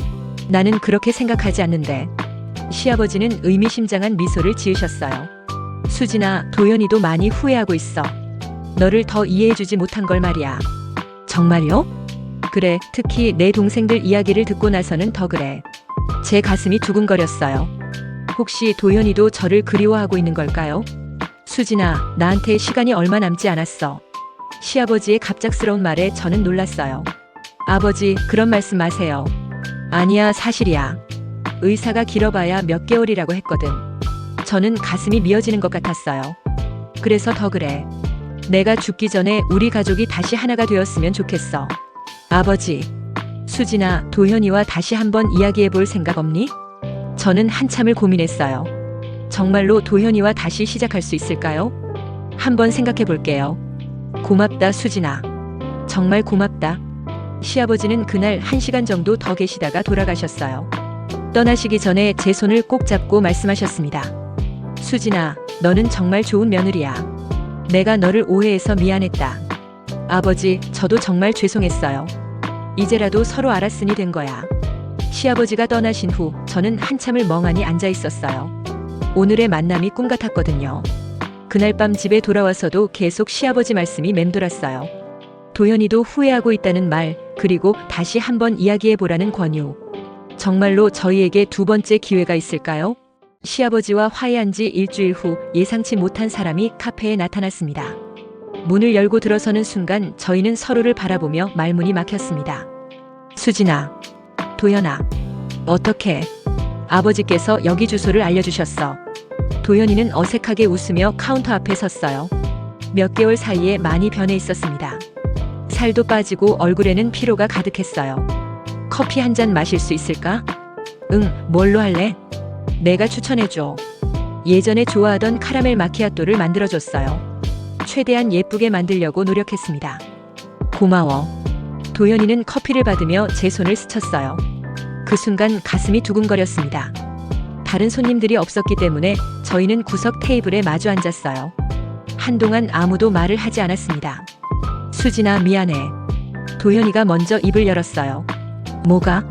나는 그렇게 생각하지 않는데. 시아버지는 의미심장한 미소를 지으셨어요. 수진아, 도현이도 많이 후회하고 있어. 너를 더 이해해주지 못한 걸 말이야. 정말요? 그래, 특히 내 동생들 이야기를 듣고 나서는 더 그래. 제 가슴이 두근거렸어요. 혹시 도현이도 저를 그리워하고 있는 걸까요? 수진아, 나한테 시간이 얼마 남지 않았어. 시아버지의 갑작스러운 말에 저는 놀랐어요. 아버지, 그런 말씀 마세요. 아니야, 사실이야. 의사가 길어봐야 몇 개월이라고 했거든. 저는 가슴이 미어지는 것 같았어요. 그래서 더 그래. 내가 죽기 전에 우리 가족이 다시 하나가 되었으면 좋겠어. 아버지, 수진아, 도현이와 다시 한번 이야기해 볼 생각 없니? 저는 한참을 고민했어요. 정말로 도현이와 다시 시작할 수 있을까요? 한번 생각해 볼게요. 고맙다, 수진아. 정말 고맙다. 시아버지는 그날 1시간 정도 더 계시다가 돌아가셨어요. 떠나시기 전에 제 손을 꼭 잡고 말씀하셨습니다. 수진아, 너는 정말 좋은 며느리야. 내가 너를 오해해서 미안했다. 아버지, 저도 정말 죄송했어요. 이제라도 서로 알았으니 된 거야. 시아버지가 떠나신 후 저는 한참을 멍하니 앉아 있었어요. 오늘의 만남이 꿈 같았거든요. 그날 밤 집에 돌아와서도 계속 시아버지 말씀이 맴돌았어요. 도현이도 후회하고 있다는 말, 그리고 다시 한번 이야기해보라는 권유. 정말로 저희에게 두 번째 기회가 있을까요? 시아버지와 화해한 지 일주일 후 예상치 못한 사람이 카페에 나타났습니다. 문을 열고 들어서는 순간 저희는 서로를 바라보며 말문이 막혔습니다. 수진아, 도현아, 어떻게? 아버지께서 여기 주소를 알려주셨어. 도현이는 어색하게 웃으며 카운터 앞에 섰어요. 몇 개월 사이에 많이 변해 있었습니다. 살도 빠지고 얼굴에는 피로가 가득했어요. 커피 한 잔 마실 수 있을까? 응, 뭘로 할래? 내가 추천해줘. 예전에 좋아하던 카라멜 마키아토를 만들어줬어요. 최대한 예쁘게 만들려고 노력했습니다. 고마워. 도현이는 커피를 받으며 제 손을 스쳤어요. 그 순간 가슴이 두근거렸습니다. 다른 손님들이 없었기 때문에 저희는 구석 테이블에 마주 앉았어요. 한동안 아무도 말을 하지 않았습니다. 수진아, 미안해. 도현이가 먼저 입을 열었어요. 뭐가?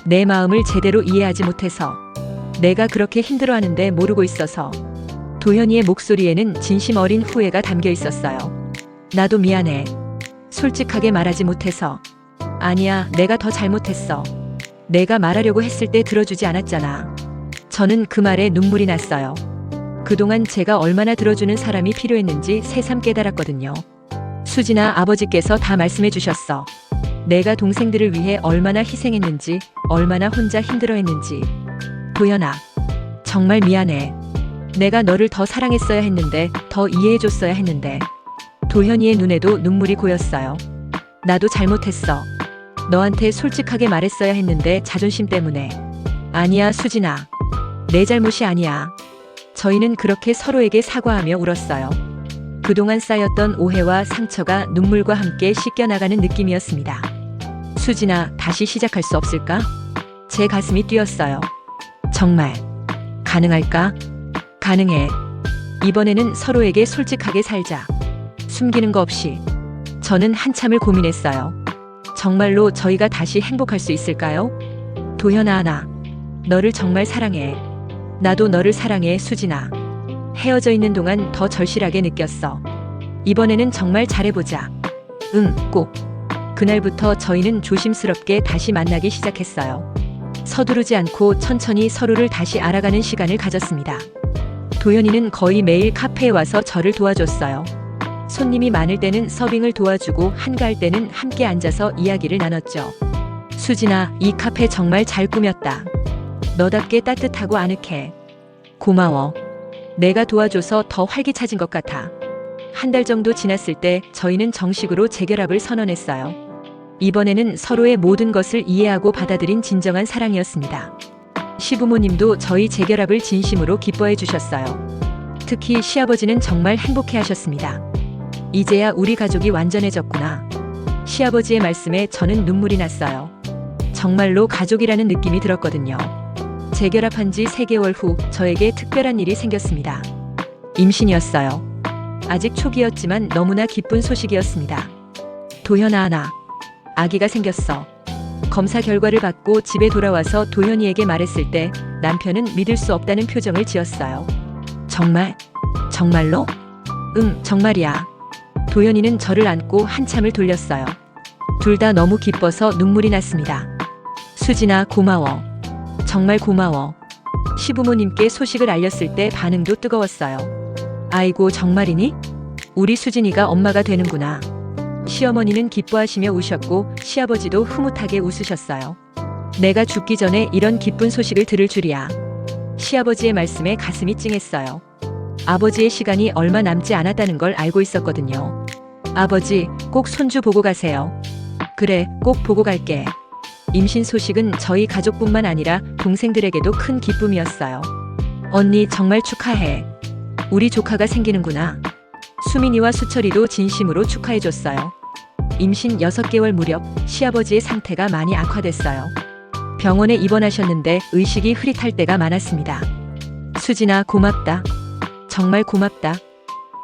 내 마음을 제대로 이해하지 못해서. 내가 그렇게 힘들어하는데 모르고 있어서. 도현이의 목소리에는 진심 어린 후회가 담겨 있었어요. 나도 미안해. 솔직하게 말하지 못해서. 아니야, 내가 더 잘못했어. 내가 말하려고 했을 때 들어주지 않았잖아. 저는 그 말에 눈물이 났어요. 그동안 제가 얼마나 들어주는 사람이 필요했는지 새삼 깨달았거든요. 수진아, 아버지께서 다 말씀해 주셨어. 내가 동생들을 위해 얼마나 희생했는지, 얼마나 혼자 힘들어했는지. 도현아, 정말 미안해. 내가 너를 더 사랑했어야 했는데, 더 이해해줬어야 했는데. 도현이의 눈에도 눈물이 고였어요. 나도 잘못했어. 너한테 솔직하게 말했어야 했는데 자존심 때문에. 아니야, 수진아. 내 잘못이 아니야. 저희는 그렇게 서로에게 사과하며 울었어요. 그동안 쌓였던 오해와 상처가 눈물과 함께 씻겨나가는 느낌이었습니다. 수진아, 다시 시작할 수 없을까? 제 가슴이 뛰었어요. 정말 가능할까? 가능해. 이번에는 서로에게 솔직하게 살자. 숨기는 거 없이. 저는 한참을 고민했어요. 정말로 저희가 다시 행복할 수 있을까요? 도현아, 나 너를 정말 사랑해. 나도 너를 사랑해, 수진아. 헤어져 있는 동안 더 절실하게 느꼈어. 이번에는 정말 잘해보자. 응, 꼭. 그날부터 저희는 조심스럽게 다시 만나기 시작했어요. 서두르지 않고 천천히 서로를 다시 알아가는 시간을 가졌습니다. 도현이는 거의 매일 카페에 와서 저를 도와줬어요. 손님이 많을 때는 서빙을 도와주고 한가할 때는 함께 앉아서 이야기를 나눴죠. 수진아, 이 카페 정말 잘 꾸몄다. 너답게 따뜻하고 아늑해. 고마워. 내가 도와줘서 더 활기차진 것 같아. 한 달 정도 지났을 때 저희는 정식으로 재결합을 선언했어요. 이번에는 서로의 모든 것을 이해하고 받아들인 진정한 사랑이었습니다. 시부모님도 저희 재결합을 진심으로 기뻐해 주셨어요. 특히 시아버지는 정말 행복해 하셨습니다. 이제야 우리 가족이 완전해졌구나. 시아버지의 말씀에 저는 눈물이 났어요. 정말로 가족이라는 느낌이 들었거든요. 재결합한 지 3개월 후 저에게 특별한 일이 생겼습니다. 임신이었어요. 아직 초기였지만 너무나 기쁜 소식이었습니다. 도현아, 나 아기가 생겼어. 검사 결과를 받고 집에 돌아와서 도현이에게 말했을 때 남편은 믿을 수 없다는 표정을 지었어요. 정말? 정말로? 응, 정말이야. 도현이는 저를 안고 한참을 돌렸어요. 둘 다 너무 기뻐서 눈물이 났습니다. 수진아, 고마워. 정말 고마워. 시부모님께 소식을 알렸을 때 반응도 뜨거웠어요. 아이고, 정말이니? 우리 수진이가 엄마가 되는구나. 시어머니는 기뻐하시며 우셨고 시아버지도 흐뭇하게 웃으셨어요. 내가 죽기 전에 이런 기쁜 소식을 들을 줄이야. 시아버지의 말씀에 가슴이 찡했어요. 아버지의 시간이 얼마 남지 않았다는 걸 알고 있었거든요. 아버지, 꼭 손주 보고 가세요. 그래, 꼭 보고 갈게. 임신 소식은 저희 가족뿐만 아니라 동생들에게도 큰 기쁨이었어요. 언니, 정말 축하해. 우리 조카가 생기는구나. 수민이와 수철이도 진심으로 축하해줬어요. 임신 6개월 무렵 시아버지의 상태가 많이 악화됐어요. 병원에 입원하셨는데 의식이 흐릿할 때가 많았습니다. 수진아, 고맙다. 정말 고맙다.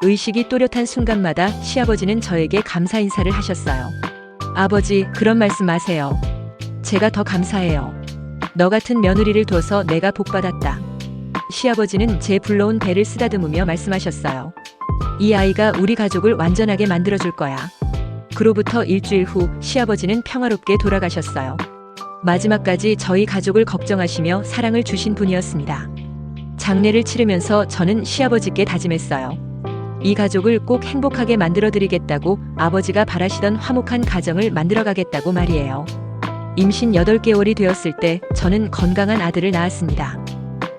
의식이 또렷한 순간마다 시아버지는 저에게 감사 인사를 하셨어요. 아버지, 그런 말씀 마세요. 제가 더 감사해요. 너 같은 며느리를 둬서 내가 복받았다. 시아버지는 제 불러온 배를 쓰다듬으며 말씀하셨어요. 이 아이가 우리 가족을 완전하게 만들어줄 거야. 그로부터 일주일 후 시아버지는 평화롭게 돌아가셨어요. 마지막까지 저희 가족을 걱정하시며 사랑을 주신 분이었습니다. 장례를 치르면서 저는 시아버지께 다짐했어요. 이 가족을 꼭 행복하게 만들어드리겠다고, 아버지가 바라시던 화목한 가정을 만들어가겠다고 말이에요. 임신 8개월이 되었을 때 저는 건강한 아들을 낳았습니다.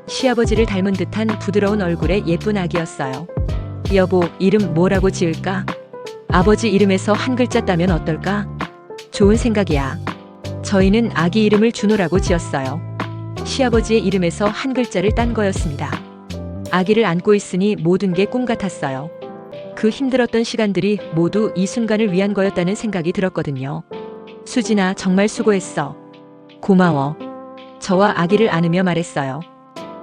시아버지를 닮은 듯한 부드러운 얼굴의 예쁜 아기였어요. 여보, 이름 뭐라고 지을까? 아버지 이름에서 한 글자 따면 어떨까? 좋은 생각이야. 저희는 아기 이름을 준호라고 지었어요. 시아버지의 이름에서 한 글자를 딴 거였습니다. 아기를 안고 있으니 모든 게 꿈 같았어요. 그 힘들었던 시간들이 모두 이 순간을 위한 거였다는 생각이 들었거든요. 수진아, 정말 수고했어. 고마워. 저와 아기를 안으며 말했어요.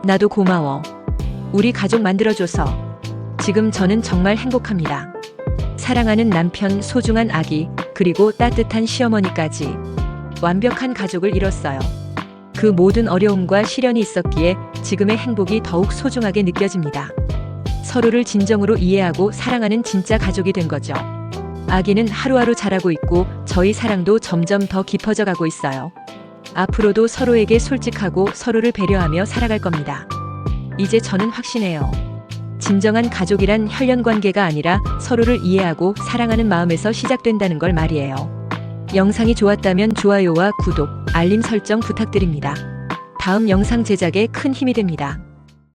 나도 고마워. 우리 가족 만들어줘서. 지금 저는 정말 행복합니다. 사랑하는 남편, 소중한 아기, 그리고 따뜻한 시어머니까지. 완벽한 가족을 이뤘어요. 그 모든 어려움과 시련이 있었기에 지금의 행복이 더욱 소중하게 느껴집니다. 서로를 진정으로 이해하고 사랑하는 진짜 가족이 된 거죠. 아기는 하루하루 자라고 있고 저희 사랑도 점점 더 깊어져 가고 있어요. 앞으로도 서로에게 솔직하고 서로를 배려하며 살아갈 겁니다. 이제 저는 확신해요. 진정한 가족이란 혈연 관계가 아니라 서로를 이해하고 사랑하는 마음에서 시작된다는 걸 말이에요. 영상이 좋았다면 좋아요와 구독, 알림 설정 부탁드립니다. 다음 영상 제작에 큰 힘이 됩니다.